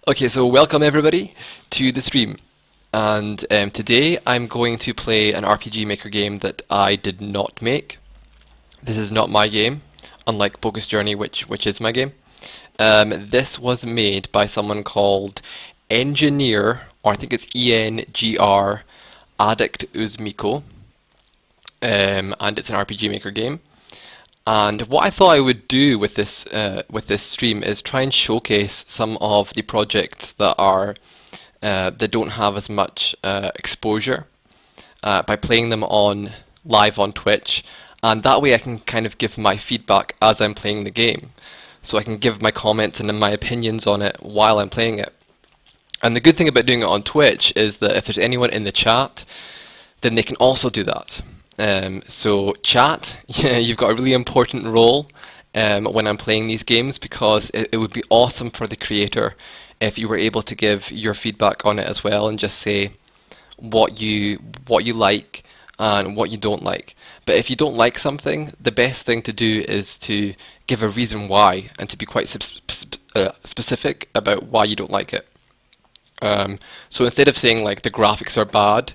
Okay, so welcome everybody to the stream. And today I'm going to play an RPG Maker game that I did not make. This is not my game, unlike Bogus Journey, which is my game. This was made by someone called Engineer, or I think it's ENGR, Addict Uzmiko, and it's an RPG Maker game. And what I thought I would do with this stream is try and showcase some of the projects that don't have as much exposure by playing them on live on Twitch, and that way I can kind of give my feedback as I'm playing the game, so I can give my comments and my opinions on it while I'm playing it. And the good thing about doing it on Twitch is that if there's anyone in the chat, then they can also do that. So chat, you've got a really important role when I'm playing these games, because it would be awesome for the creator if you were able to give your feedback on it as well and just say what you like and what you don't like. But if you don't like something, the best thing to do is to give a reason why and to be quite specific about why you don't like it. So instead of saying like the graphics are bad,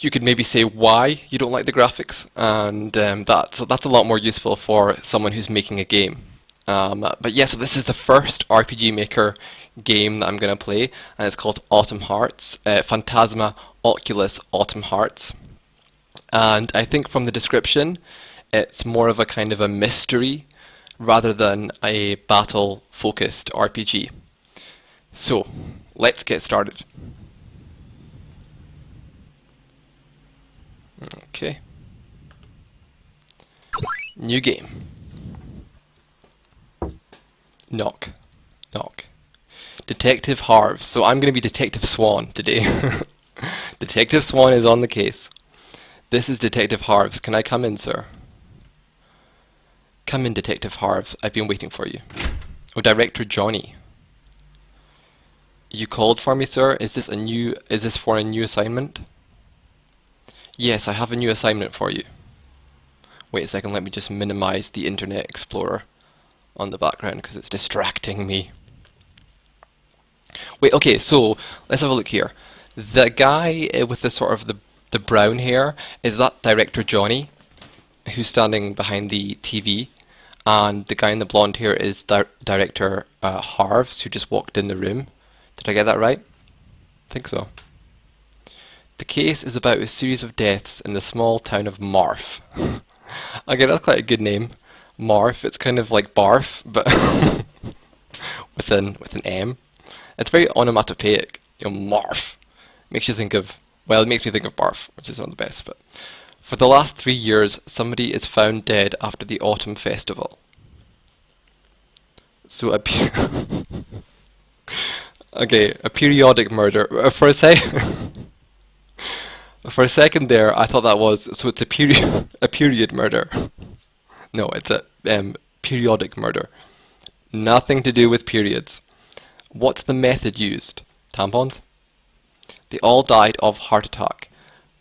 you could maybe say why you don't like the graphics, and that's a lot more useful for someone who's making a game. But yeah, so this is the first RPG Maker game that I'm going to play, and it's called Autumn Hearts, Phantasma, Occulus, Autumn Hearts. And I think from the description, it's more of a kind of a mystery rather than a battle-focused RPG. So, let's get started. Okay. New game. Knock. Knock. Detective Harves. So I'm going to be Detective Swan today. Detective Swan is on the case. This is Detective Harves. Can I come in, sir? Come in, Detective Harves. I've been waiting for you. Oh, Director Johnny. You called for me, sir? Is this for a new assignment? Yes, I have a new assignment for you. Wait a second, let me just minimize the Internet Explorer on the background because it's distracting me. Wait, okay, so let's have a look here. The guy with the sort of the brown hair, is that Director Johnny, who's standing behind the TV, and the guy in the blonde hair is Director Harves, who just walked in the room. Did I get that right? I think so. The case is about a series of deaths in the small town of Marf. Okay, that's quite a good name. Marf, it's kind of like barf, but with an M. It's very onomatopoeic. You know, Marf. Makes you think of, well, it makes me think of barf, which is not the best, but. For the last 3 years, somebody is found dead after the autumn festival. So okay, a periodic murder. For a second there, I thought that was, so it's a period murder. No, it's a periodic murder. Nothing to do with periods. What's the method used? Tampons? They all died of heart attack.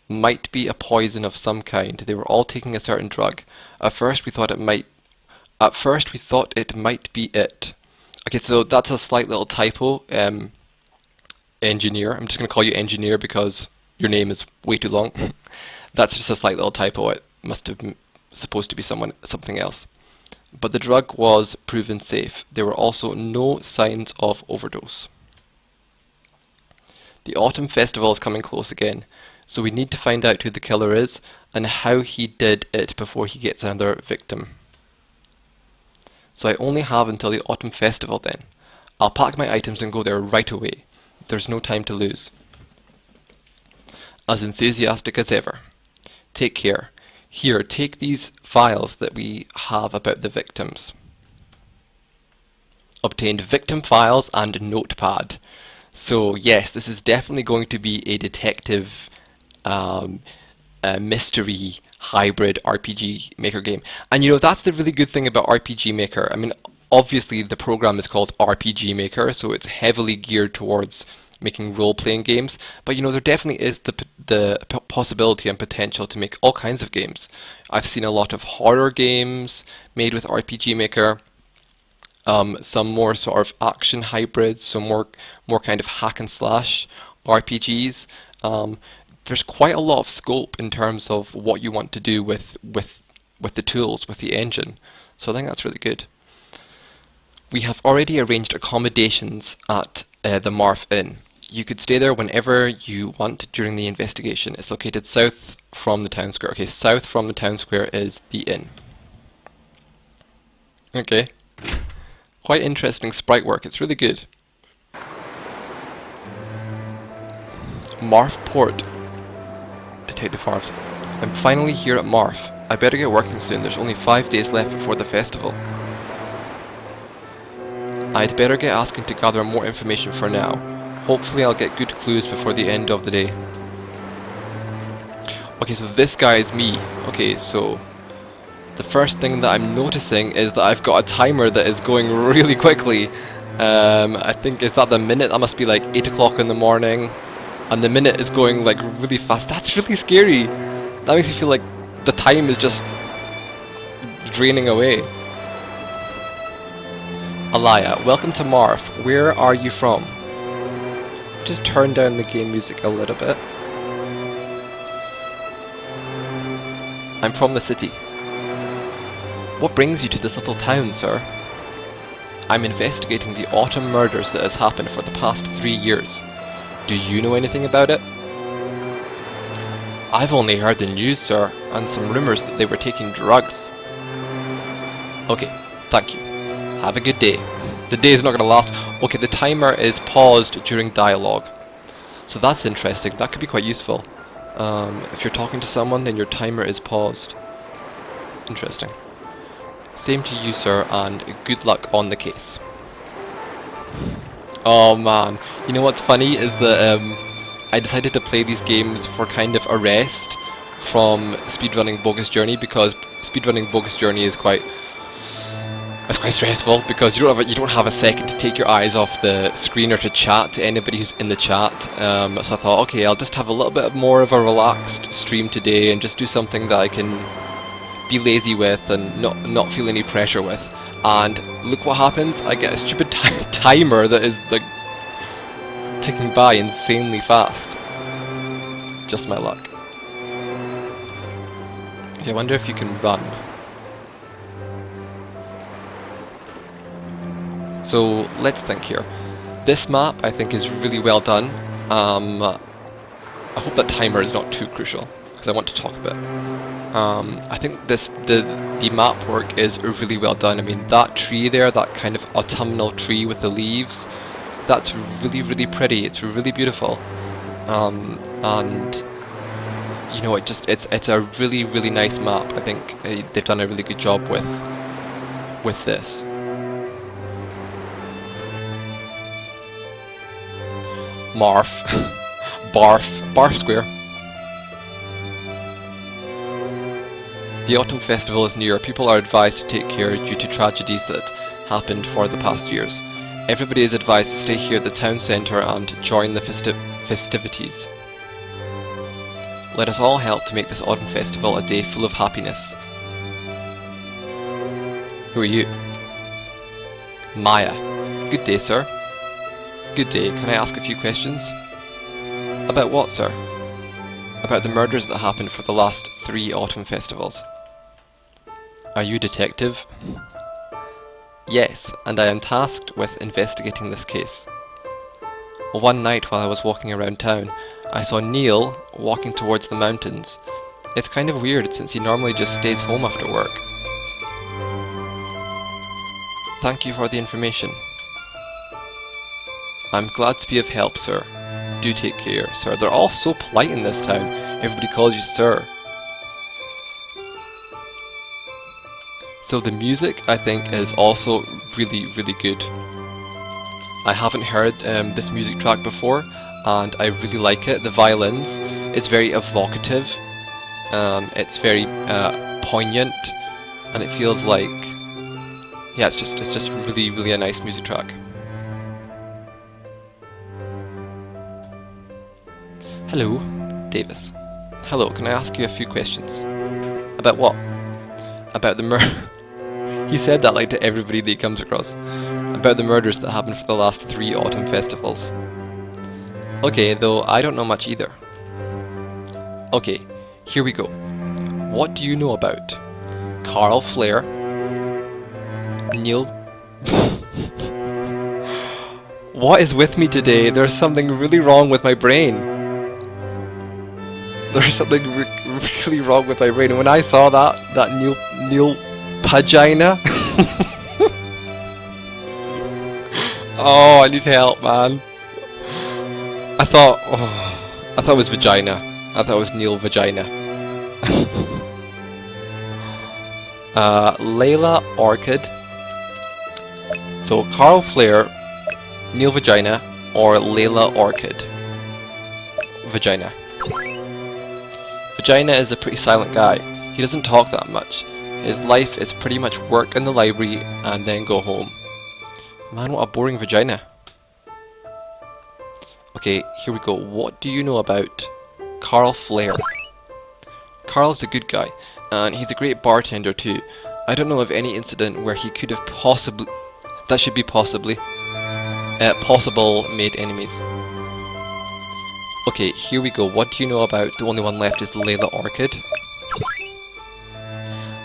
Might be a poison of some kind. They were all taking a certain drug. At first we thought it might be it. Okay, so that's a slight little typo. Engineer. I'm just going to call you Engineer because your name is way too long. That's just a slight little typo. It must have been supposed to be something else. But the drug was proven safe. There were also no signs of overdose. The autumn festival is coming close again, so we need to find out who the killer is and how he did it before he gets another victim. So I only have until the autumn festival then. I'll pack my items and go there right away. There's no time to lose. As enthusiastic as ever. Take care. Here, take these files that we have about the victims. Obtained victim files and notepad. So yes, this is definitely going to be a detective mystery hybrid RPG Maker game. And you know, that's the really good thing about RPG Maker. I mean, obviously the program is called RPG Maker, so it's heavily geared towards making role-playing games, but you know, there definitely is the possibility and potential to make all kinds of games. I've seen a lot of horror games made with RPG Maker, some more sort of action hybrids, some more kind of hack and slash RPGs. There's quite a lot of scope in terms of what you want to do with the tools, with the engine. So I think that's really good. We have already arranged accommodations at the Marf Inn. You could stay there whenever you want during the investigation. It's located south from the town square. Okay, south from the town square is the inn. Okay. Quite interesting sprite work. It's really good. Marf Port. Detective Harves. I'm finally here at Marf. I better get working soon. There's only 5 days left before the festival. I'd better get asking to gather more information for now. Hopefully I'll get good clues before the end of the day. Okay, so this guy is me. Okay, so the first thing that I'm noticing is that I've got a timer that is going really quickly. I think, is that the minute? That must be like 8 o'clock in the morning. And the minute is going like really fast. That's really scary. That makes me feel like the time is just draining away. Alaya, welcome to Marf. Where are you from? Just turn down the game music a little bit. I'm from the city. What brings you to this little town, sir? I'm investigating the autumn murders that has happened for the past 3 years. Do you know anything about it? I've only heard the news, sir, and some rumours that they were taking drugs. Okay, thank you. Have a good day. The day is not going to last. Okay, the timer is paused during dialogue. So that's interesting. That could be quite useful. If you're talking to someone, then your timer is paused. Interesting. Same to you, sir, and good luck on the case. Oh man. You know what's funny is that I decided to play these games for kind of a rest from speedrunning Bogus Journey, because speedrunning Bogus Journey is quite stressful, because you don't have a second to take your eyes off the screen or to chat to anybody who's in the chat. So I thought, okay, I'll just have a little bit more of a relaxed stream today and just do something that I can be lazy with and not feel any pressure with. And look what happens. I get a stupid timer that is like ticking by insanely fast. Just my luck. Okay, I wonder if you can run. So let's think here. This map I think is really well done. I hope that timer is not too crucial, because I want to talk a bit. I think the map work is really well done. I mean, that tree there, that kind of autumnal tree with the leaves, that's really, really pretty. It's really beautiful. And you know, it's a really, really nice map. I think they've done a really good job with this. Marf. Barf Square. The autumn festival is near. People are advised to take care due to tragedies that happened for the past years. Everybody is advised to stay here at the town centre and join the festivities. Let us all help to make this autumn festival a day full of happiness. Who are you? Maya. Good day, sir. Good day. Can I ask a few questions? About what, sir? About the murders that happened for the last 3 autumn festivals. Are you a detective? Yes, and I am tasked with investigating this case. One night while I was walking around town, I saw Neil walking towards the mountains. It's kind of weird since he normally just stays home after work. Thank you for the information. I'm glad to be of help, sir. Do take care, sir. They're all so polite in this town. Everybody calls you sir. So the music, I think, is also really, really good. I haven't heard this music track before, and I really like it. The violins, it's very evocative. It's very poignant, and it feels like, yeah, it's just really, really a nice music track. Hello, Davis. Hello, can I ask you a few questions? About what? About the He said that like to everybody that he comes across. About the murders that happened for the last 3 autumn festivals. Okay, though I don't know much either. Okay, here we go. What do you know about Carl Flair, Neil... What is with me today? There's something really wrong with my brain. There's something really wrong with my brain. And when I saw that Neil Pagina... Oh, I need help, man. I thought it was vagina. I thought it was Neil Vagina. Layla Orchid. So Carl Flair, Neil Vagina, or Layla Orchid. Vagina. Vagina is a pretty silent guy. He doesn't talk that much. His life is pretty much work in the library and then go home. Man, what a boring vagina. Okay, here we go. What do you know about Carl Flair? Carl's a good guy, and he's a great bartender too. I don't know of any incident where he could have possibly... That should be possibly... possible made enemies. Okay, here we go. What do you know about the only one left is Layla Orchid?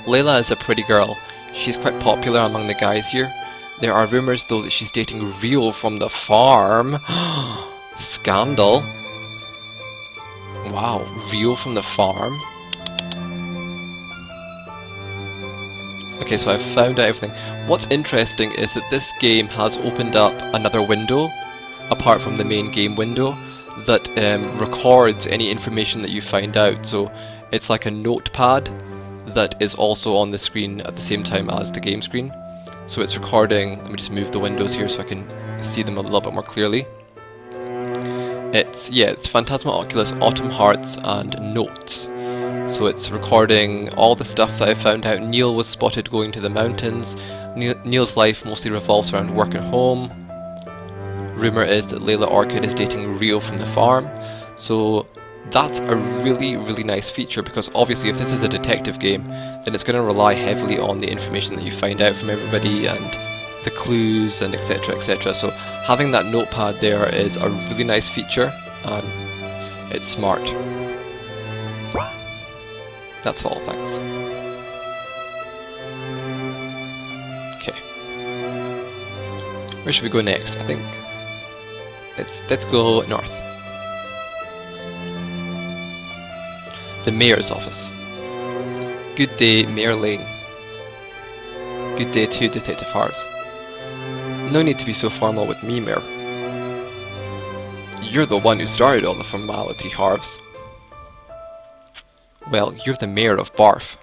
Layla is a pretty girl. She's quite popular among the guys here. There are rumours though that she's dating Rio from the farm. Scandal. Wow, Rio from the farm? Okay, so I've found out everything. What's interesting is that this game has opened up another window, apart from the main game window, that records any information that you find out. So it's like a notepad that is also on the screen at the same time as the game screen. So it's recording, let me just move the windows here so I can see them a little bit more clearly. It's Phantasma, Occulus, Autumn Hearts, and Notes. So it's recording all the stuff that I found out. Neil was spotted going to the mountains. Neil's life mostly revolves around work and home. Rumour is that Layla Orchid is dating Rio from the farm. So that's a really, really nice feature, because obviously if this is a detective game, then it's going to rely heavily on the information that you find out from everybody and the clues and etc, etc. So having that notepad there is a really nice feature, and it's smart. That's all, thanks. Okay. Where should we go next? I think let's go north. The Mayor's office. Good day, Mayor Lane. Good day to Detective Harves. No need to be so formal with me, Mayor. You're the one who started all the formality, Harves. Well, you're the Mayor of Barf.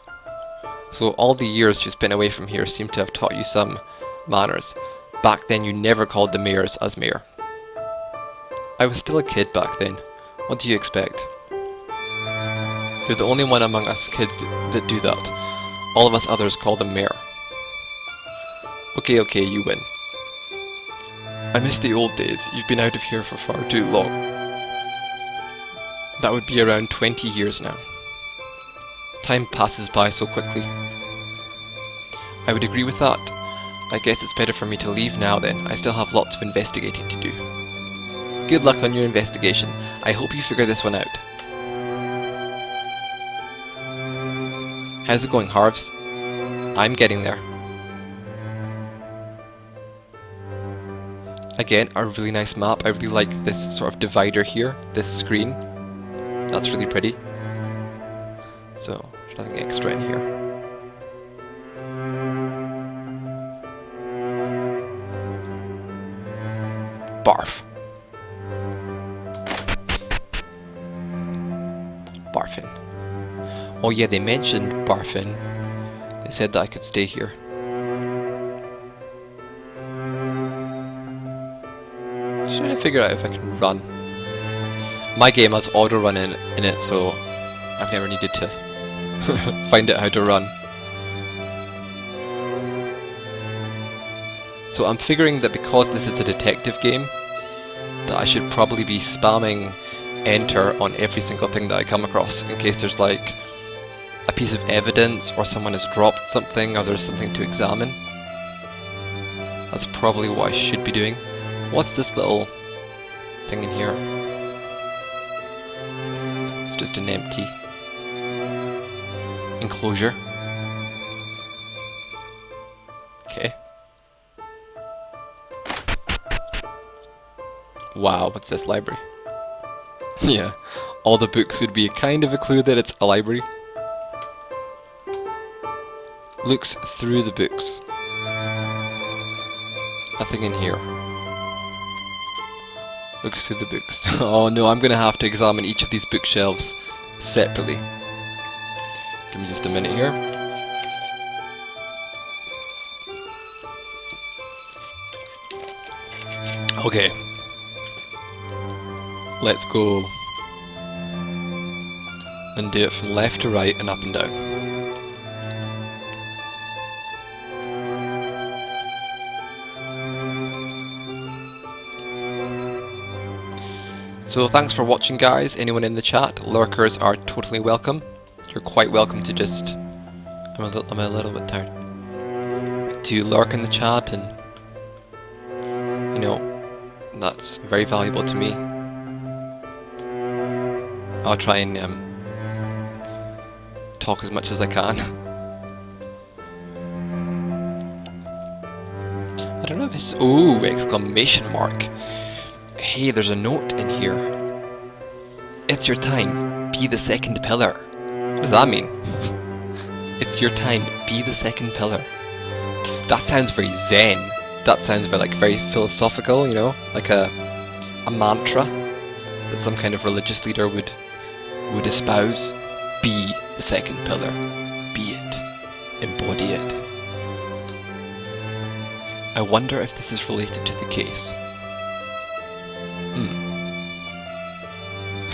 So all the years you spent away from here seem to have taught you some manners. Back then you never called the mayors as Mayor. I was still a kid back then. What do you expect? You're the only one among us kids that do that. All of us others call them Mayor. Okay, you win. I miss the old days. You've been out of here for far too long. That would be around 20 years now. Time passes by so quickly. I would agree with that. I guess it's better for me to leave now then. I still have lots of investigating to do. Good luck on your investigation. I hope you figure this one out. How's it going, Harves? I'm getting there. Again, a really nice map. I really like this sort of divider here, this screen. That's really pretty. So, there's nothing extra in here. Barf. Barfin. Oh yeah, they mentioned Barfin. They said that I could stay here. Just trying to figure out if I can run. My game has auto run in it, so I've never needed to find out how to run. So I'm figuring that because this is a detective game, that I should probably be spamming enter on every single thing that I come across, in case there's like a piece of evidence, or someone has dropped something, or there's something to examine. That's probably what I should be doing. What's this little thing in here? It's just an empty enclosure. Okay. Wow, what's this? Library? Yeah, all the books would be kind of a clue that it's a library. Looks through the books. Nothing in here. Looks through the books. Oh no, I'm gonna have to examine each of these bookshelves separately. Give me just a minute here. Okay. Let's go and do it from left to right and up and down. So thanks for watching, guys. Anyone in the chat, lurkers are totally welcome. You're quite welcome to just... I'm a little bit tired. To lurk in the chat, and you know, that's very valuable to me. I'll try and talk as much as I can. I don't know if it's... Ooh, exclamation mark. Hey, there's a note in here. It's your time. Be the second pillar. What does that mean? It's your time. Be the second pillar. That sounds very zen. That sounds very, like, very philosophical, you know? Like a mantra that some kind of religious leader would espouse. Be the second pillar. Be it. Embody it. I wonder if this is related to the case.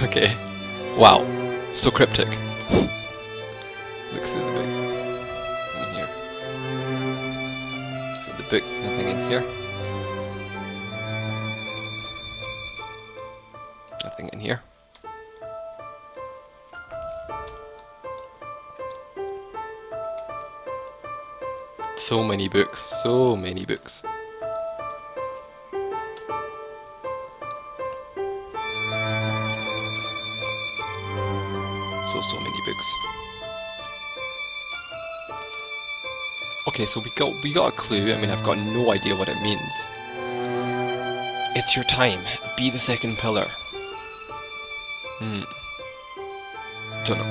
Okay. Wow. So cryptic. Look through the books. In here. Through the books, nothing in here. Nothing in here. So many books. So many books. So many books. Okay, so we got a clue. I mean, I've got no idea what it means. It's your time. Be the second pillar. Don't know.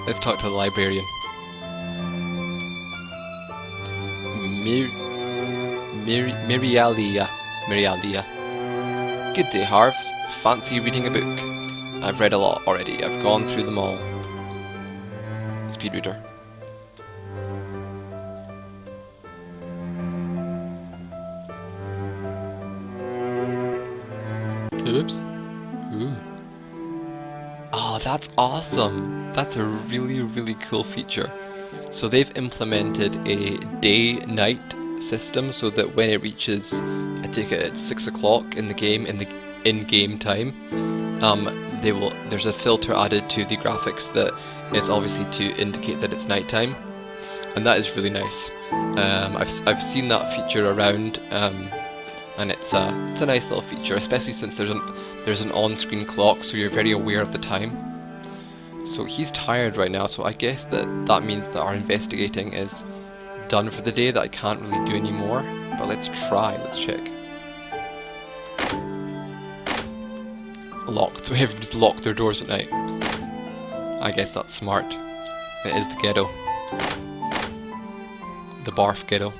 Let's talk to the librarian. Mirialia. Good day, Harves. Fancy reading a book? I've read a lot already. I've gone through them all. Speed reader. Oops. Ooh. Oh, that's awesome. That's a really, really cool feature. So they've implemented a day-night system so that when it reaches, I take it it's 6 o'clock in the game, in-game time, there's a filter added to the graphics that is obviously to indicate that it's nighttime, and that is really nice. I've seen that feature around, and it's a nice little feature, especially since there's an on-screen clock, so you're very aware of the time. So he's tired right now, so I guess that means that our investigating is done for the day, that I can't really do any more. But let's try. Let's check. Locked. So everybody's locked their doors at night. I guess that's smart. It is the ghetto. The Barf ghetto.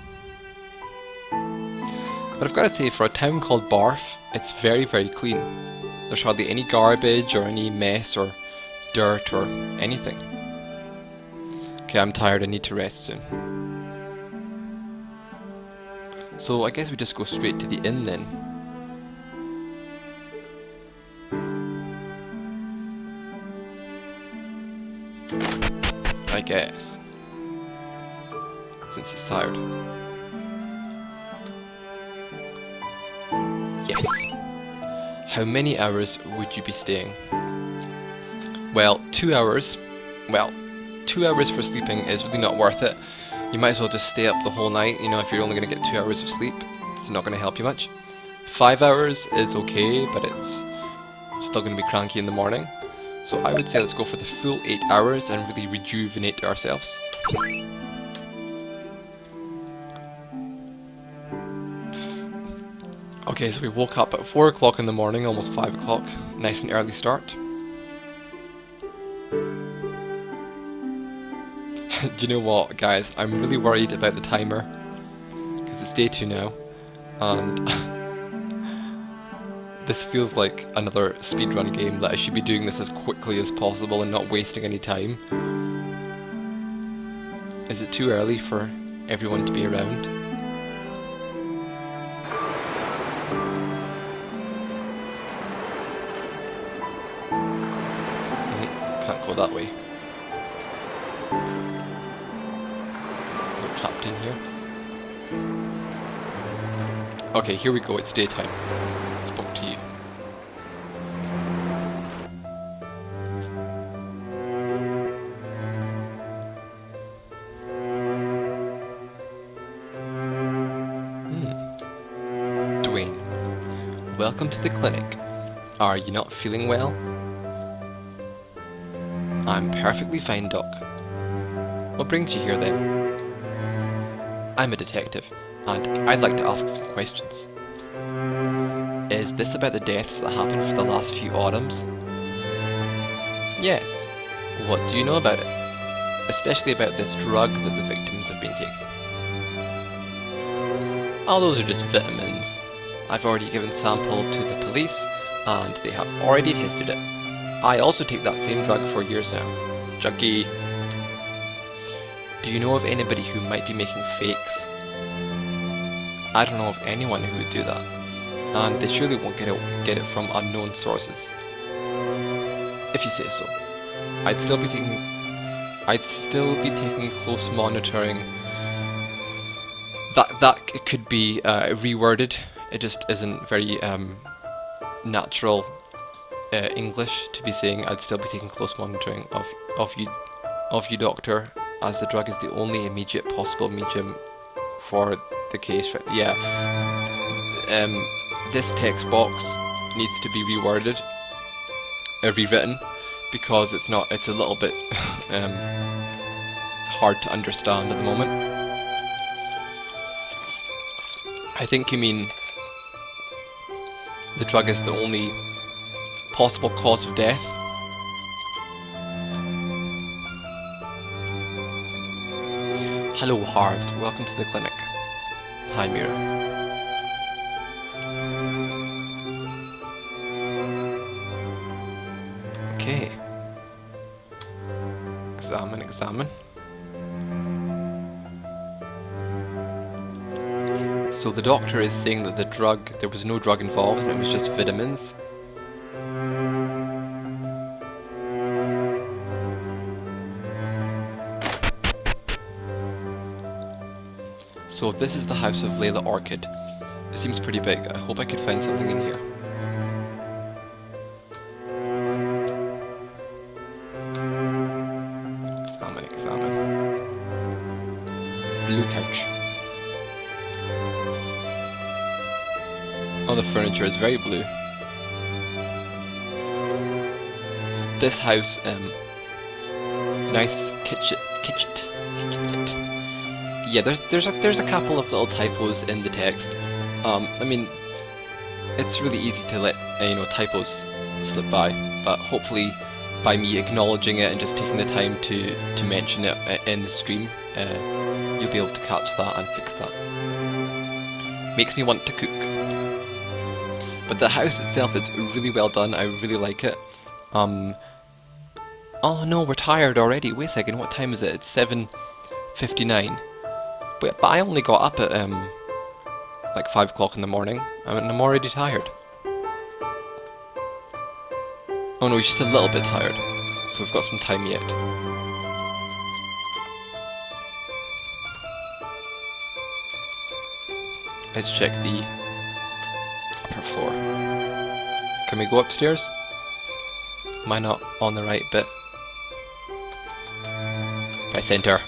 But I've got to say, for a town called Barf, it's very, very clean. There's hardly any garbage or any mess or dirt or anything. Okay, I'm tired. I need to rest soon. So I guess we just go straight to the inn then. I guess. Since he's tired. Yes. How many hours would you be staying? Well, 2 hours. Well, 2 hours for sleeping is really not worth it. You might as well just stay up the whole night, you know, if you're only going to get 2 hours of sleep. It's not going to help you much. 5 hours is okay, but it's still going to be cranky in the morning. So I would say let's go for the full 8 hours and really rejuvenate ourselves. Okay, so we woke up at 4 o'clock in the morning, almost 5 o'clock. Nice and early start. Do you know what, guys? I'm really worried about the timer, because it's day 2 now, and this feels like another speedrun game that I should be doing this as quickly as possible and not wasting any time. Is it too early for everyone to be around? Can't go that way. We're trapped in here. Okay, here we go, it's daytime. Spoke to you. Dwayne, welcome to the clinic. Are you not feeling well? I'm perfectly fine, Doc. What brings you here then? I'm a detective, and I'd like to ask some questions. Is this about the deaths that happened for the last few autumns? Yes. What do you know about it? Especially about this drug that the victims have been taking. Oh, those are just vitamins. I've already given sample to the police, and they have already tested it. I also take that same drug for years now. Junkie. Do you know of anybody who might be making fakes? I don't know of anyone who would do that, and they surely won't get it from unknown sources. If you say so. I'd still be taking close monitoring. That it could be reworded. It just isn't very natural English to be saying. I'd still be taking close monitoring of you, Doctor, as the drug is the only immediate possible medium for the case. Right? Yeah. This text box needs to be reworded, rewritten, because it's a little bit hard to understand at the moment. I think you mean the drug is the only possible cause of death. Hello, Harves. Welcome to the clinic. Hi, Mira. Okay. Examine. So the doctor is saying that there was no drug involved and it was just vitamins. So this is the house of Layla Orchid. It seems pretty big. I hope I could find something in here. Examine. Blue couch. Oh, the furniture is very blue. This house, nice kitchen set. Yeah, there's a couple of little typos in the text. I mean, it's really easy to let typos slip by, but hopefully by me acknowledging it and just taking the time to mention it in the stream, you'll be able to catch that and fix that. Makes me want to cook. But the house itself is really well done. I really like it. Oh no, we're tired already. Wait a second, what time is it? It's 7:59. But I only got up at like 5 o'clock in the morning, and I'm already tired. Oh no, he's just a little bit tired, so we've got some time yet. Let's check the upper floor. Can we go upstairs? Am I not on the right bit? Press enter.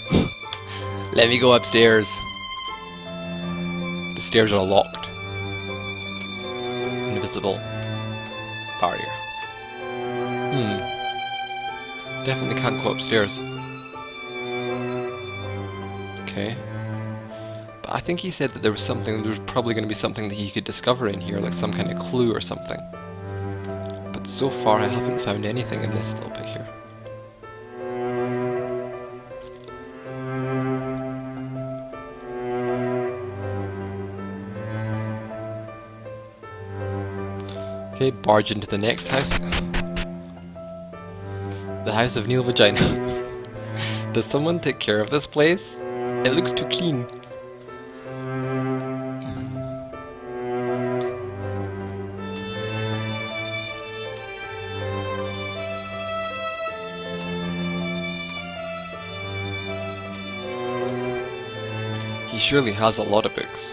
Let me go upstairs. The stairs are locked. Invisible barrier. Definitely can't go upstairs. Okay. But I think he said that there was probably going to be something that he could discover in here, like some kind of clue or something. But so far I haven't found anything in this little bit here. Okay, barge into the next house. The house of Neil Vagina. Does someone take care of this place? It looks too clean. He surely has a lot of books.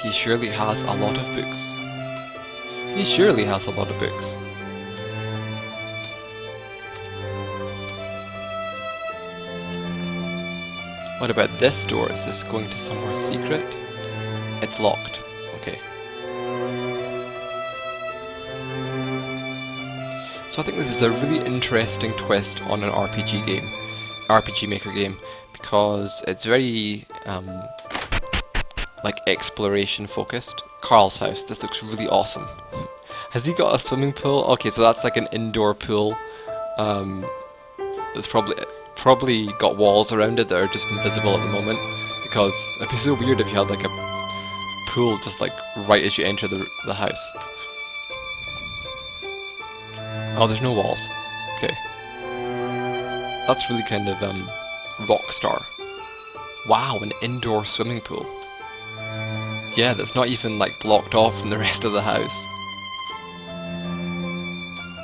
He surely has a lot of books. He surely has a lot of books. What about this door? Is this going to somewhere secret? It's locked. Okay. So I think this is a really interesting twist on an RPG game, RPG Maker game, because it's very like exploration focused. Carl's house. This looks really awesome. Has he got a swimming pool? Okay, so that's like an indoor pool. That's probably got walls around it that are just invisible at the moment, because it'd be so weird if you had like a pool just like right as you enter the house. Oh, there's no walls. Okay. That's really kind of Rockstar. Wow, an indoor swimming pool. Yeah, that's not even like blocked off from the rest of the house.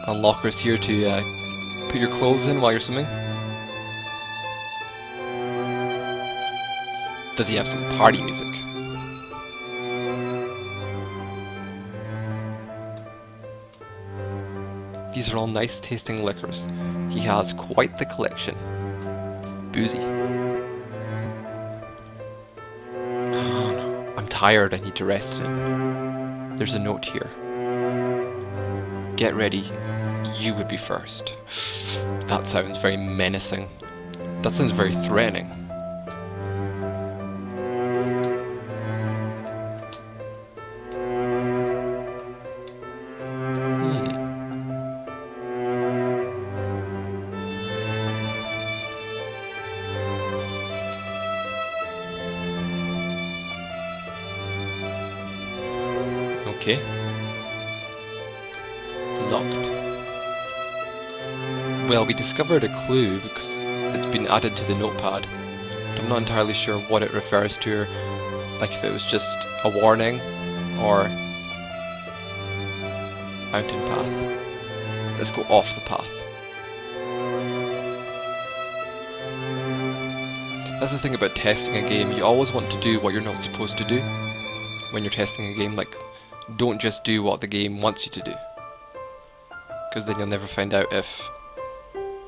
And lockers here to put your clothes in while you're swimming. Does he have some party music? These are all nice tasting liquors. He has quite the collection. Boozy. Oh no. I'm tired, I need to rest it. There's a note here. Get ready. You would be first. That sounds very menacing. That sounds very threatening. Okay. Locked. Well, we discovered a clue because it's been added to the notepad. But I'm not entirely sure what it refers to, or like if it was just a warning or mountain path. Let's go off the path. That's the thing about testing a game. You always want to do what you're not supposed to do when you're testing a game. Like, don't just do what the game wants you to do, because then you'll never find out if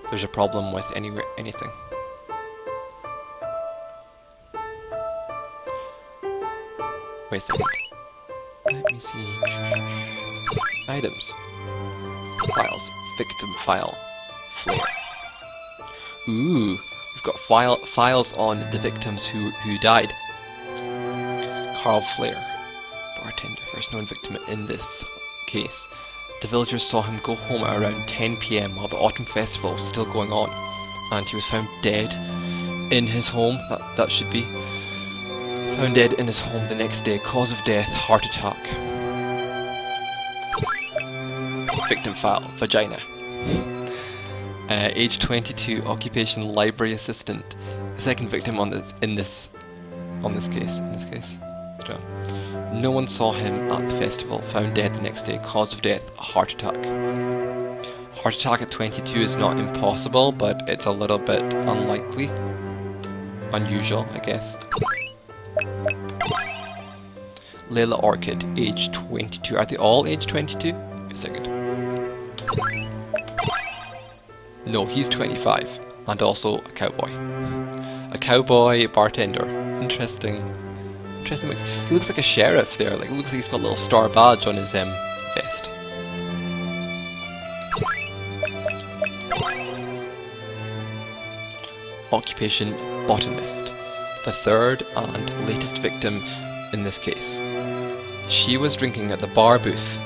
there's a problem with anything. Wait a second. Let me see. Items. Files. Victim file. Flare. Ooh, we've got files on the victims who died. Carl Flare. Bartender. First known victim in this case. The villagers saw him go home at around 10 PM while the autumn festival was still going on, and he was found dead in his home. That should be. Found dead in his home the next day. Cause of death, heart attack. Victim file, vagina. Age 22, occupation library assistant. The second victim in this case. So, no one saw him at the festival. Found dead the next day. Cause of death, heart attack. Heart attack at 22 is not impossible, but it's a little bit unlikely. Unusual, I guess. Layla Orchid, age 22. Are they all age 22? Wait a second. No, he's 25, and also a cowboy. A cowboy bartender. Interesting. Interesting mix. He looks like a sheriff there. Like, it looks like he's got a little star badge on his vest. Occupation botanist. The third and latest victim in this case. She was drinking at the bar booth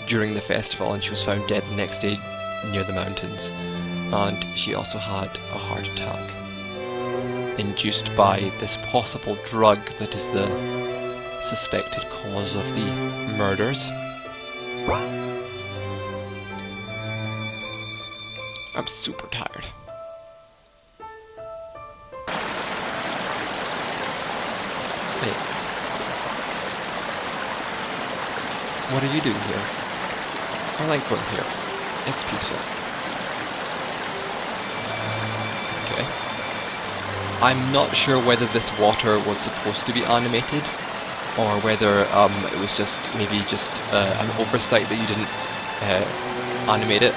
during the festival, and she was found dead the next day near the mountains. And she also had a heart attack induced by this possible drug that is the suspected cause of the murders. I'm super tired. Hey. What are you doing here? I like going here. It's peaceful. Okay. I'm not sure whether this water was supposed to be animated, or whether it was just maybe just an oversight that you didn't animate it.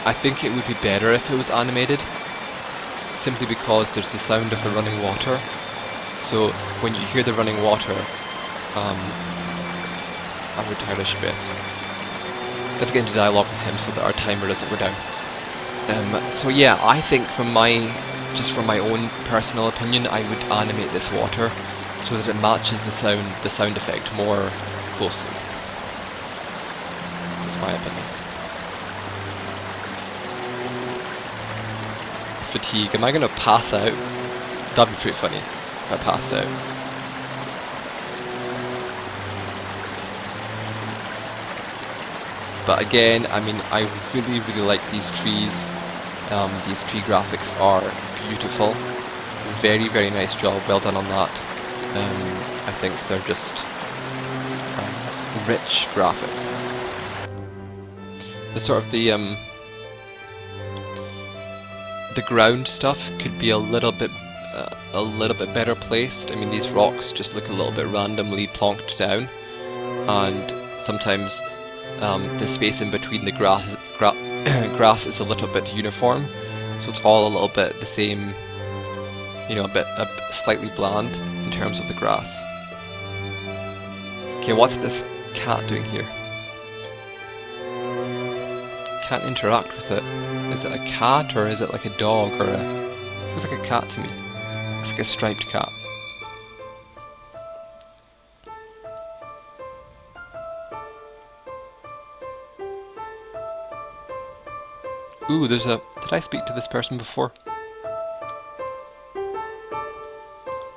I think it would be better if it was animated, simply because there's the sound of the running water. So when you hear the running water, I would entirely best. Let's get into dialogue with him so that our timer doesn't go down. So yeah, I think from my own personal opinion, I would animate this water so that it matches the sound effect more closely. That's my opinion. Fatigue. Am I going to pass out? That'd be pretty funny if I passed out. But again, I mean, I really, really like these trees. These tree graphics are beautiful. Very, very nice job. Well done on that. I think they're just rich graphic. The sort of the ground stuff could be a little bit better placed. I mean, these rocks just look a little bit randomly plonked down, and sometimes the space in between the grass is a little bit uniform, so it's all a little bit the same, you know, a bit slightly bland in terms of the grass. Okay, what's this cat doing here? Can't interact with it. Is it a cat or is it like a dog or it looks like a cat to me. Looks like a striped cat. Ooh, there's a... Did I speak to this person before?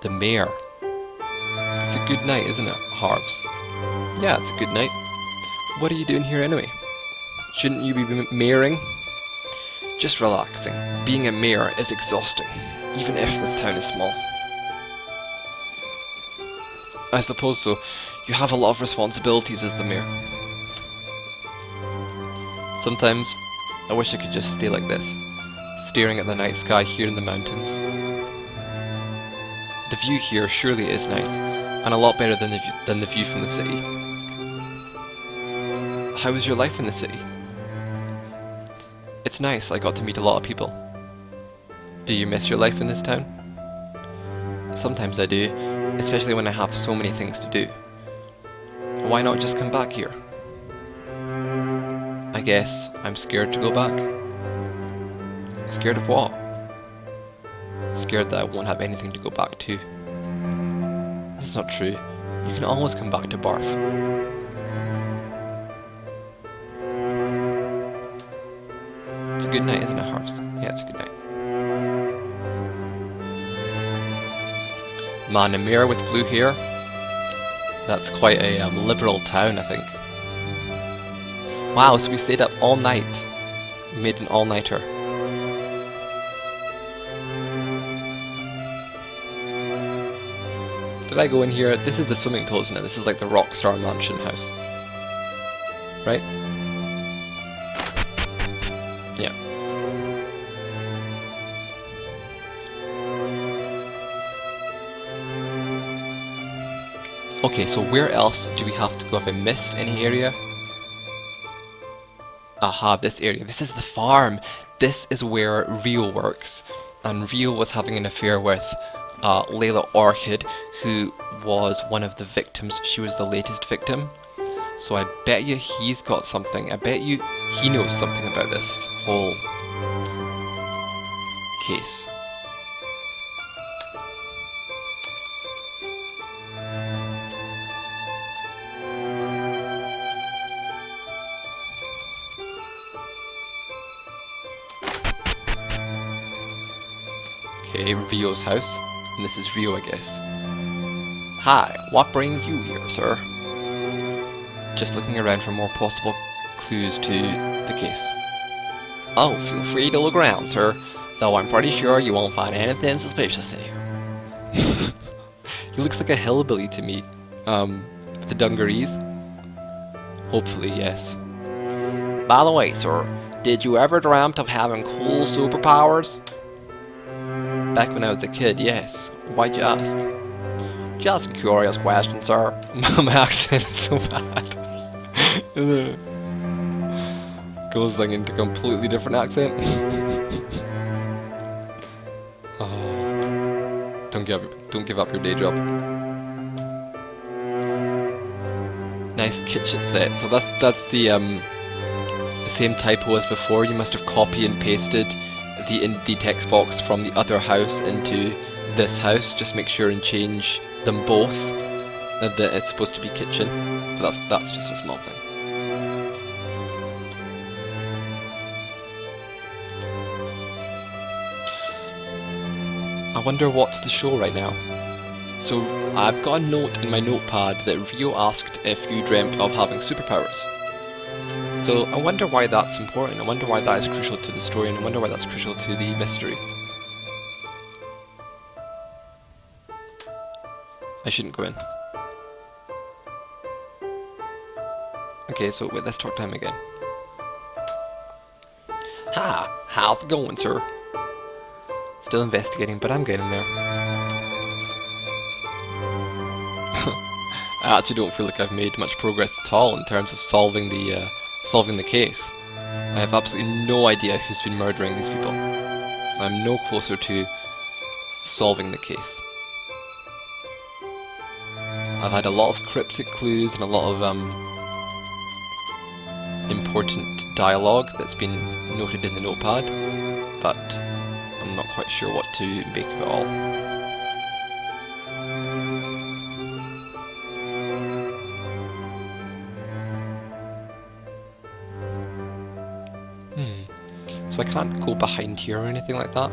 The mayor. It's a good night, isn't it, Harves? Yeah, it's a good night. What are you doing here anyway? Shouldn't you be mayoring? Just relaxing. Being a mayor is exhausting, even if this town is small. I suppose so. You have a lot of responsibilities as the mayor. Sometimes I wish I could just stay like this, staring at the night sky here in the mountains. The view here surely is nice, and a lot better than the view from the city. How was your life in the city? It's nice, I got to meet a lot of people. Do you miss your life in this town? Sometimes I do, especially when I have so many things to do. Why not just come back here? I guess I'm scared to go back. Scared of what? Scared that I won't have anything to go back to. That's not true. You can always come back to Barth. It's a good night, isn't it, Harves? Yeah, it's a good night. Man, a mayor with blue hair? That's quite a liberal town, I think. Wow, so we stayed up all night. We made an all-nighter. Did I go in here? This is the swimming pool, isn't it? This is like the Rockstar Mansion house. Right? Yeah. Okay, so where else do we have to go? Have I missed any area? Aha, this area. This is the farm. This is where Rio works. And Rio was having an affair with Layla Orchid, who was one of the victims. She was the latest victim. So I bet you he's got something. I bet you he knows something about this whole case. Okay, Rio's house. And this is Rio, I guess. Hi, what brings you here, sir? Just looking around for more possible clues to the case. Oh, feel free to look around, sir. Though I'm pretty sure you won't find anything suspicious in here. He looks like a hillbilly to me. With the dungarees. Hopefully, yes. By the way, sir, did you ever dreamt of having cool superpowers? Back when I was a kid, yes. Why'd you ask? Just a curious question, sir. My accent is so bad. Isn't it? Goes like into a completely different accent. Oh. Don't give up your day job. Nice kitchen set. So that's the same typo as before. You must have copy and pasted the text box from the other house into this house. Just make sure and change them both. That it's supposed to be kitchen. But that's just a small thing. I wonder what's the show right now. So I've got a note in my notepad that Rio asked if you dreamt of having superpowers. So I wonder why that's important. I wonder why that is crucial to the story, and I wonder why that's crucial to the mystery. I shouldn't go in. Okay, so wait, let's talk to him again. Hi, how's it going, sir? Still investigating, but I'm getting there. I actually don't feel like I've made much progress at all in terms of solving the case. I have absolutely no idea who's been murdering these people. I'm no closer to solving the case. I've had a lot of cryptic clues and a lot of important dialogue that's been noted in the notepad, but I'm not quite sure what to make of it all. So I can't go behind here or anything like that.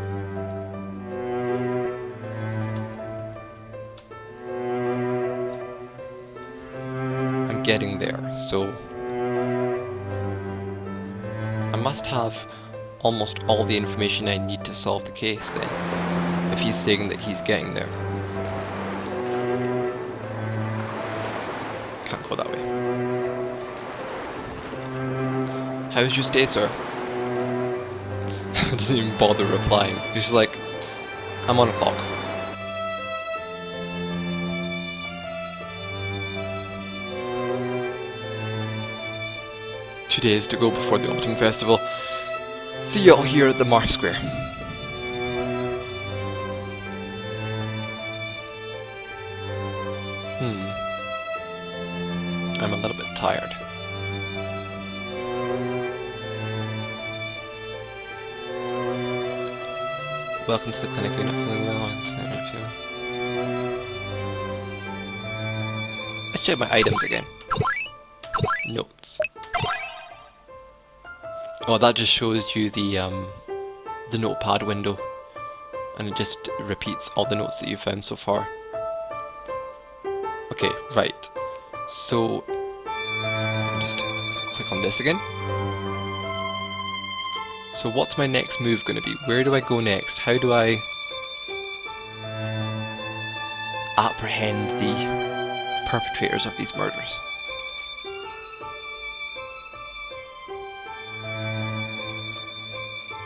I'm getting there, so I must have almost all the information I need to solve the case then, if he's saying that he's getting there. Can't go that way. How's your stay, sir? Doesn't even bother replying. He's just like, I'm on a clock. Two days to go before the autumn festival. See y'all here at the Marsh Square. I'm a little bit tired. Welcome to the clinic. You're not feeling well. Let's check my items again. Notes. Oh, that just shows you the notepad window, and it just repeats all the notes that you've found so far. Okay, right. So just click on this again. So what's my next move going to be? Where do I go next? How do I apprehend the perpetrators of these murders?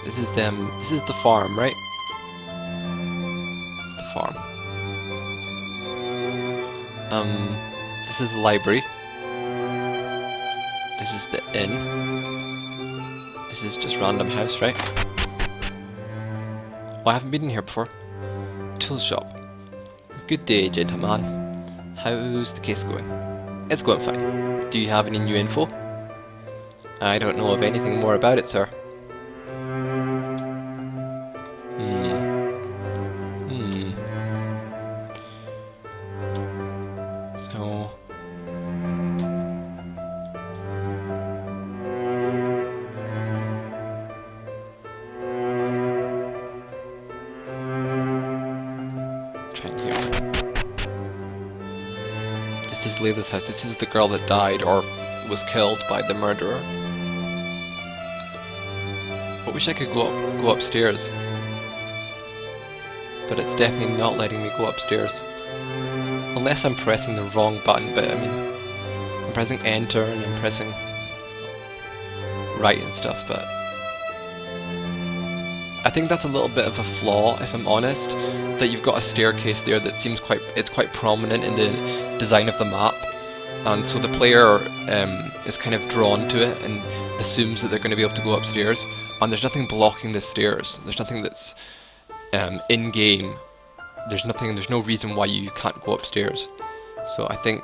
This is the farm, right? The farm. This is the library. This is the inn. This is just random house, right? Oh, I haven't been in here before. Tool shop. Good day, gentleman. How's the case going? It's going fine. Do you have any new info? I don't know of anything more about it, sir. So... trying here. This is Layla's house. This is the girl that died or was killed by the murderer. I wish I could go upstairs. But it's definitely not letting me go upstairs. Unless I'm pressing the wrong button, but I mean, I'm pressing enter and I'm pressing right and stuff, but I think that's a little bit of a flaw, if I'm honest, that you've got a staircase there that seems quite prominent in the design of the map, and so the player is kind of drawn to it and assumes that they're going to be able to go upstairs, and there's nothing blocking the stairs. There's nothing that's in-game. There's no reason why you can't go upstairs. So I think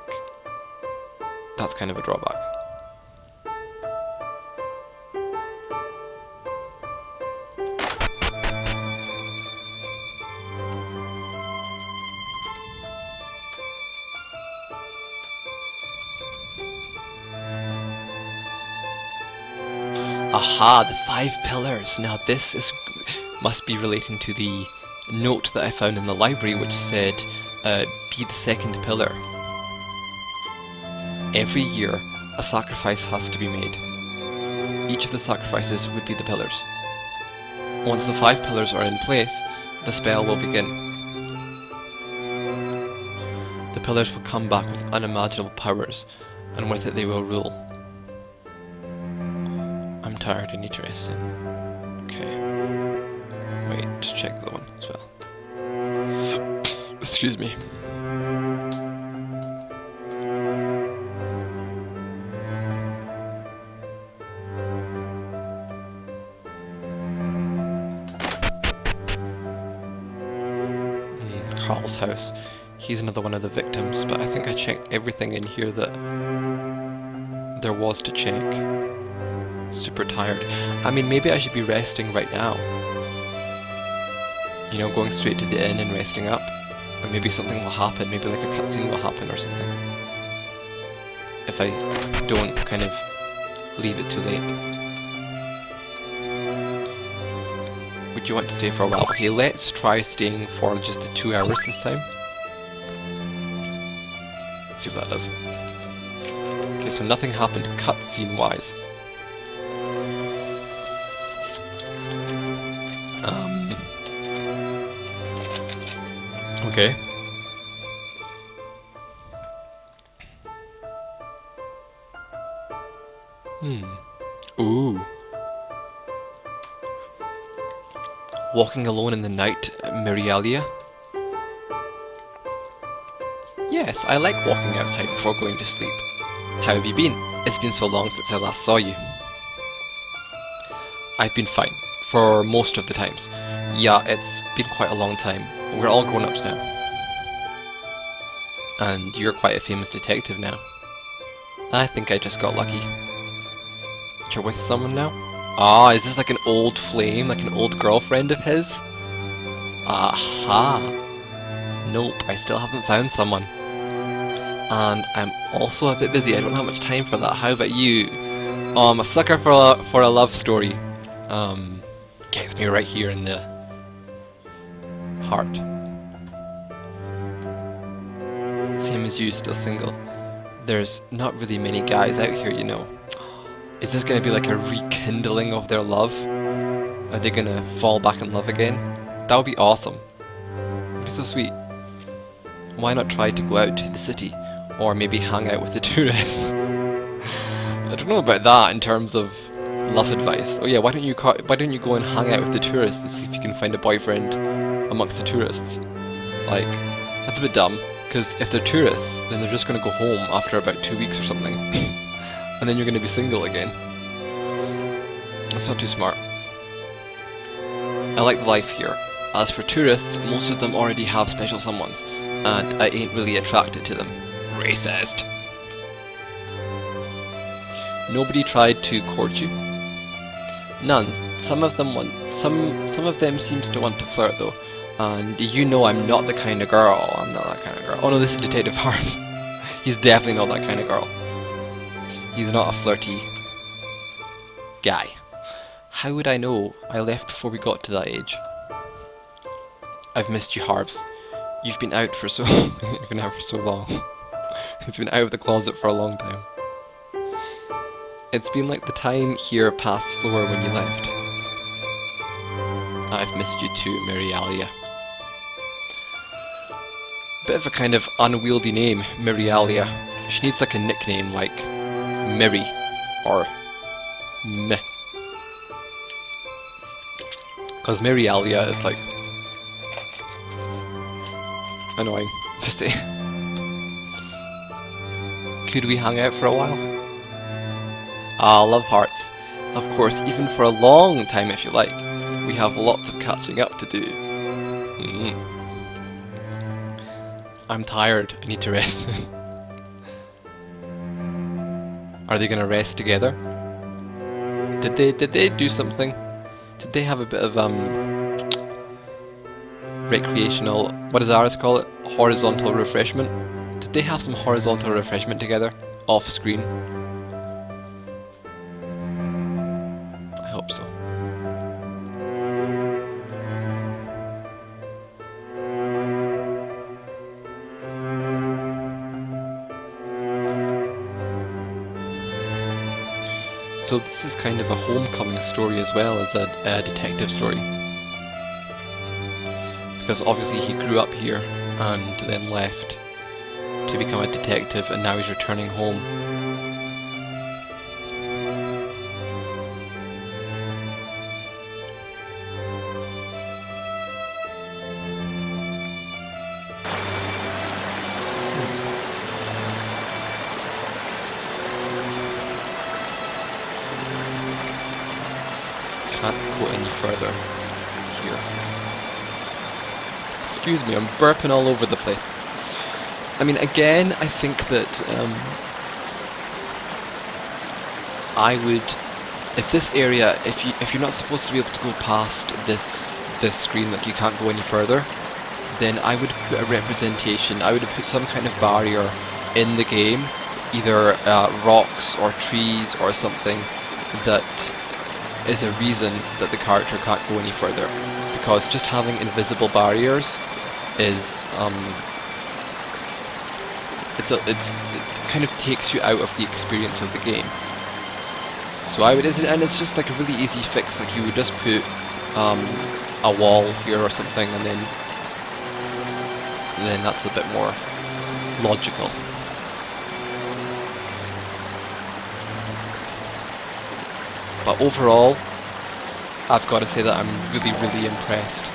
that's kind of a drawback. Aha, the 5 pillars. Now this must be relating to the note that I found in the library which said, be the second pillar. Every year, a sacrifice has to be made. Each of the sacrifices would be the pillars. Once the 5 pillars are in place, the spell will begin. The pillars will come back with unimaginable powers, and with it they will rule. I'm tired, I need to rest in. Okay. Wait, to check the one as well. Excuse me. Carl's house. He's another one of the victims, but I think I checked everything in here that there was to check. Super tired. I mean, maybe I should be resting right now. You know, going straight to the inn and resting up. Or maybe something will happen, maybe like a cutscene will happen or something. If I don't kind of leave it too late. Would you want to stay for a while? Okay, let's try staying for just the 2 hours this time. Let's see what that does. Okay, so nothing happened cutscene wise. Okay. Ooh. Walking alone in the night, Mirialia? Yes, I like walking outside before going to sleep. How have you been? It's been so long since I last saw you. I've been fine, for most of the times. Yeah, it's been quite a long time. We're all grown-ups now. And you're quite a famous detective now. I think I just got lucky. You're with someone now? Ah, is this like an old flame, like an old girlfriend of his? Aha! Nope, I still haven't found someone. And I'm also a bit busy, I don't have much time for that. How about you? Oh, I'm a sucker for a love story. Gets me right here in the heart. Same as you, still single. There's not really many guys out here, you know. Is this gonna be like a rekindling of their love? Are they gonna fall back in love again? That would be awesome. It'd be so sweet. Why not try to go out to the city? Or maybe hang out with the tourists? I don't know about that in terms of love advice. Oh yeah, why don't you go and hang out with the tourists to see if you can find a boyfriend amongst the tourists? Like, that's a bit dumb, because if they're tourists, then they're just going to go home after about 2 weeks or something. And then you're going to be single again. That's not too smart. I like the life here. As for tourists, most of them already have special someones, and I ain't really attracted to them. Racist. Nobody tried to court you? None. Some of them seems to want to flirt though, and you know I'm not the kind of girl. I'm not that kind of girl. Oh no, this is Detective Harms. He's definitely not that kind of girl. He's not a flirty guy. How would I know? I left before we got to that age. I've missed you, Harbs. You've been out for so you've been out for so long. He's been out of the closet for a long time. It's been like the time here passed slower when you left. I've missed you too, Mirialia. Bit of a kind of unwieldy name, Mirialia. She needs like a nickname like Miri or Meh. Because Mirialia is like annoying to say. Could we hang out for a while? Ah, love hearts. Of course, even for a long time if you like. We have lots of catching up to do. I'm tired. I need to rest. Are they gonna rest together? Did they do something? Did they have a bit of recreational, what does Aris call it? Horizontal refreshment? Did they have some horizontal refreshment together? Off screen? I hope so. So this is kind of a homecoming story as well as a detective story. Because obviously he grew up here and then left to become a detective and now he's returning home. Can't go any further here. Excuse me, I'm burping all over the place. I mean, again, I think that I would, if this area, if you're not supposed to be able to go past this screen, like you can't go any further, then I would put a representation. I would have put some kind of barrier in the game, either rocks or trees or something that is a reason that the character can't go any further, because just having invisible barriers is it kind of takes you out of the experience of the game. So I would, and it's just like a really easy fix. Like you would just put a wall here or something, and then that's a bit more logical. But overall, I've got to say that I'm really, really impressed.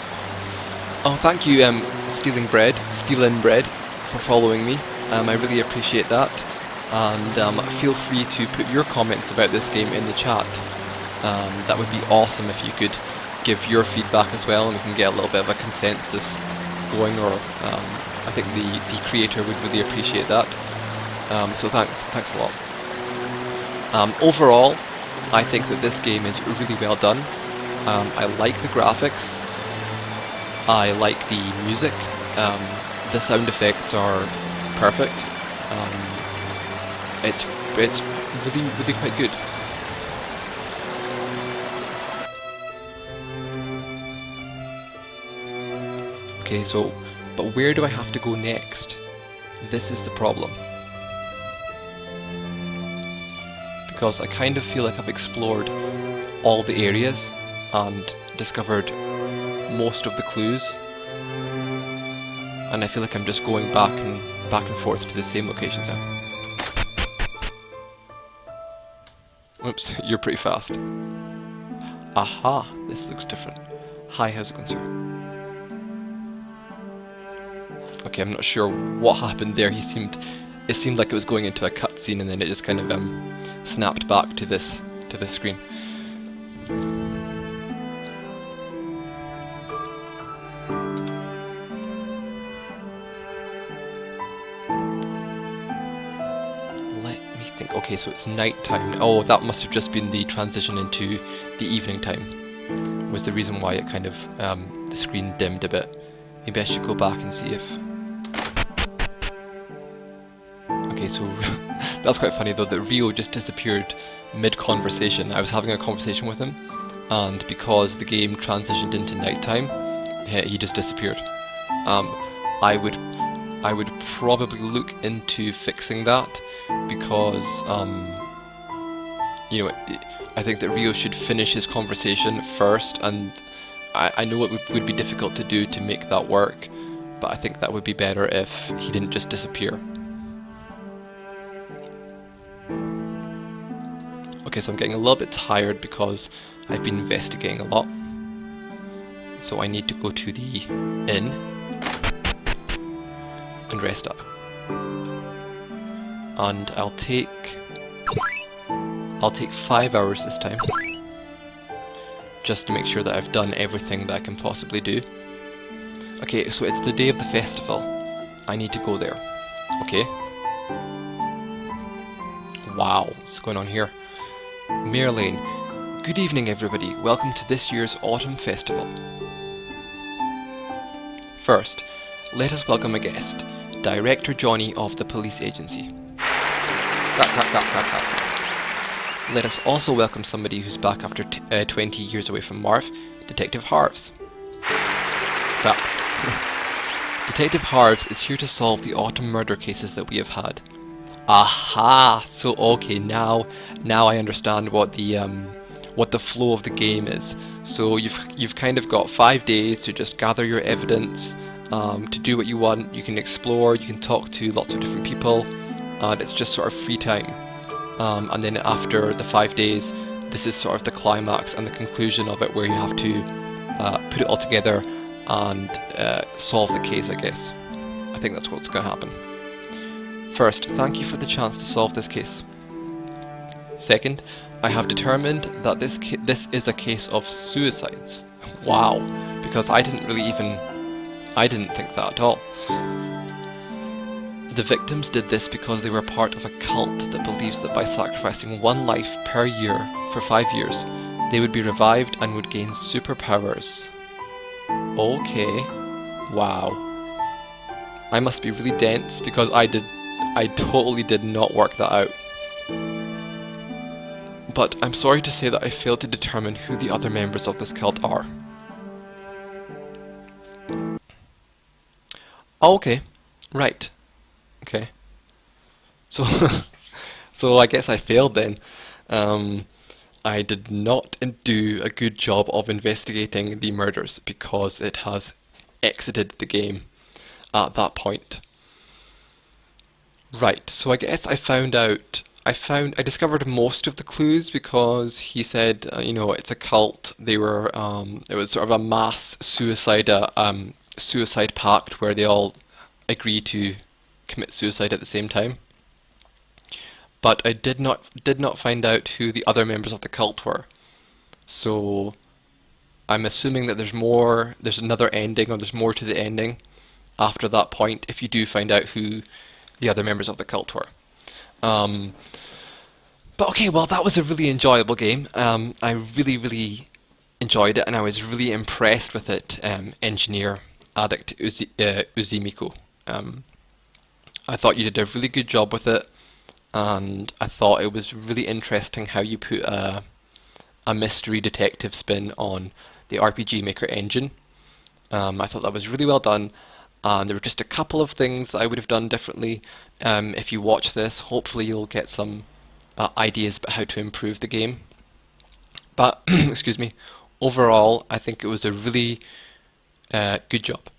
Oh, thank you, Stealing Bread, for following me. I really appreciate that. And feel free to put your comments about this game in the chat. That would be awesome if you could give your feedback as well, and we can get a little bit of a consensus going. Or I think the creator would really appreciate that. So thanks a lot. Overall, I think that this game is really well done. I like the graphics. I like the music. The sound effects are perfect. It's really, really quite good. Okay, so, but where do I have to go next? This is the problem. Because I kind of feel like I've explored all the areas and discovered most of the clues, and I feel like I'm just going back and forth to the same locations now. Oops, you're pretty fast. Aha, this looks different. Hi, how's it going, sir? Okay, I'm not sure what happened there. It seemed like it was going into a cutscene, and then it just kind of snapped back to this screen. think, okay, so it's night time. Oh, that must have just been the transition into the evening time, was the reason why it kind of, the screen dimmed a bit. Maybe I should go back and see if... Okay, so that's quite funny though, that Rio just disappeared mid-conversation. I was having a conversation with him, and because the game transitioned into nighttime, he just disappeared. I would probably look into fixing that, because you know, I think that Rio should finish his conversation first, and I know it would be difficult to do to make that work, but I think that would be better if he didn't just disappear. Okay, so I'm getting a little bit tired because I've been investigating a lot. So I need to go to the inn and rest up. And I'll take 5 hours this time, just to make sure that I've done everything that I can possibly do. Okay, so it's the day of the festival. I need to go there. Okay. Wow, what's going on here? Mayor Lane. Good evening, everybody. Welcome to this year's Autumn Festival. First, let us welcome a guest, Director Johnny of the police agency. Let us also welcome somebody who's back after 20 years away from Marv, Detective Harves. Detective Harves is here to solve the autumn murder cases that we have had. Aha! So okay, now I understand what the flow of the game is. So you've kind of got 5 days to just gather your evidence, to do what you want. You can explore, you can talk to lots of different people, and it's just sort of free time. And then after the 5 days, this is sort of the climax and the conclusion of it, where you have to put it all together and solve the case, I guess. I think that's what's going to happen. First, thank you for the chance to solve this case. Second, I have determined that this is a case of suicides. Wow, because I didn't think that at all. The victims did this because they were part of a cult that believes that by sacrificing one life per year for 5 years, they would be revived and would gain superpowers. Okay, wow. I must be really dense, because I totally did not work that out. But I'm sorry to say that I failed to determine who the other members of this cult are. Oh, okay. Right. Okay. So, so I guess I failed then. I did not do a good job of investigating the murders, because it has exited the game at that point. Right, so I guess I discovered most of the clues, because he said, you know, it's a cult. They were, it was sort of a mass suicide pact where they all agree to commit suicide at the same time. But I did not find out who the other members of the cult were. So I'm assuming that there's another ending, or there's more to the ending after that point, if you do find out who the other members of the cult were. But okay, well, that was a really enjoyable game. I really enjoyed it, and I was really impressed with it, Engineer Addict Uzimiko. I thought you did a really good job with it, and I thought it was really interesting how you put a mystery detective spin on the RPG Maker engine. I thought that was really well done. There were just a couple of things that I would have done differently. If you watch this, hopefully you'll get some ideas about how to improve the game. But, excuse me, overall, I think it was a really good job.